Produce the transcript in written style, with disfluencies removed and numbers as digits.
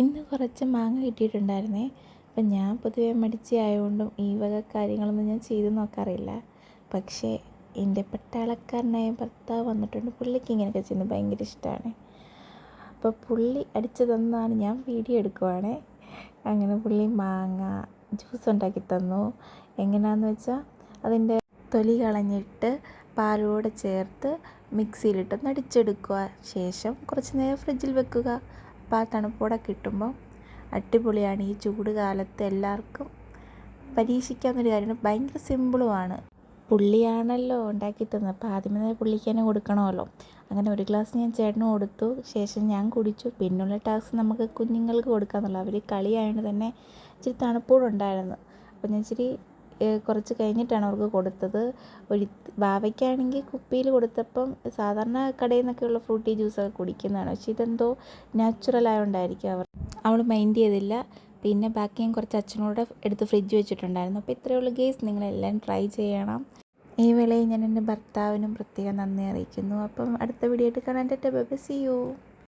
ഇന്ന് കുറച്ച് മാങ്ങ കിട്ടിയിട്ടുണ്ടായിരുന്നേ. അപ്പം ഞാൻ പൊതുവേ മടിച്ചിയായതുകൊണ്ടും ഈ വക കാര്യങ്ങളൊന്നും ഞാൻ ചെയ്ത് നോക്കാറില്ല. പക്ഷേ എൻ്റെ പട്ടാളക്കാരനായ ഭർത്താവ് വന്നിട്ടുണ്ട്. പുള്ളിക്ക് ഇങ്ങനെയൊക്കെ ചെയ്യുന്നത് ഭയങ്കര ഇഷ്ടമാണ്. അപ്പോൾ പുള്ളി അടിച്ചു തന്നാണ് ഞാൻ വീഡിയോ എടുക്കുവാണേ. അങ്ങനെ പുള്ളി മാങ്ങ ജ്യൂസ് ഉണ്ടാക്കി തന്നു. എങ്ങനെയാണെന്ന് വെച്ചാൽ അതിൻ്റെ തൊലി കളഞ്ഞിട്ട് പാലോടെ ചേർത്ത് മിക്സിയിലിട്ടൊന്ന് അടിച്ചെടുക്കുക. ശേഷം കുറച്ച് നേരം ഫ്രിഡ്ജിൽ വെക്കുക. അപ്പോൾ ആ തണുപ്പോടെ കിട്ടുമ്പോൾ അടിപൊളിയാണ്. ഈ ചൂട് കാലത്ത് എല്ലാവർക്കും പരീക്ഷിക്കാവുന്നൊരു കാര്യമാണ്. ഭയങ്കര സിമ്പിളുമാണ്. പുള്ളിയാണല്ലോ ഉണ്ടാക്കി തന്നത്, അപ്പോൾ ആദ്യമേ തന്നെ പുള്ളിക്ക് തന്നെ കൊടുക്കണമല്ലോ. അങ്ങനെ ഒരു ഗ്ലാസ് ഞാൻ ചേട്ടന് കൊടുത്തു. ശേഷം ഞാൻ കുടിച്ചു. പിന്നുള്ള ടാസ്ക് നമുക്ക് കുഞ്ഞുങ്ങൾക്ക് കൊടുക്കാമെന്നുള്ളൂ. അവർ കളിയായതുകൊണ്ട് തന്നെ ഇച്ചിരി തണുപ്പോടുണ്ടായിരുന്നു. അപ്പോൾ ഞാൻ ഇച്ചിരി കുറച്ച് കഴിഞ്ഞിട്ടാണ് അവർക്ക് കൊടുത്തത്. വാവയ്ക്കാണെങ്കിൽ കുപ്പിയിൽ കൊടുത്തപ്പം സാധാരണ കടയിൽ നിന്നൊക്കെയുള്ള ഫ്രൂട്ടി ജ്യൂസൊക്കെ കുടിക്കുന്നതാണ്. പക്ഷേ ഇതെന്തോ നാച്ചുറൽ ആയതുകൊണ്ടായിരിക്കും അവൾ മൈൻഡ് ചെയ്തില്ല. പിന്നെ ബാക്കി ഞാൻ കുറച്ച് അച്ഛനോട് എടുത്ത് ഫ്രിഡ്ജ് വെച്ചിട്ടുണ്ടായിരുന്നു. അപ്പോൾ ഇത്രയേ ഉള്ളൂ ഗേസ്, നിങ്ങളെല്ലാം ട്രൈ ചെയ്യണം. ഈ വേളയിൽ ഞാൻ എൻ്റെ ഭർത്താവിനും പ്രത്യേകം നന്ദി അറിയിക്കുന്നു. അപ്പം അടുത്ത വീഡിയോ ആയിട്ട് കാണാൻ. Tata bye bye, see U.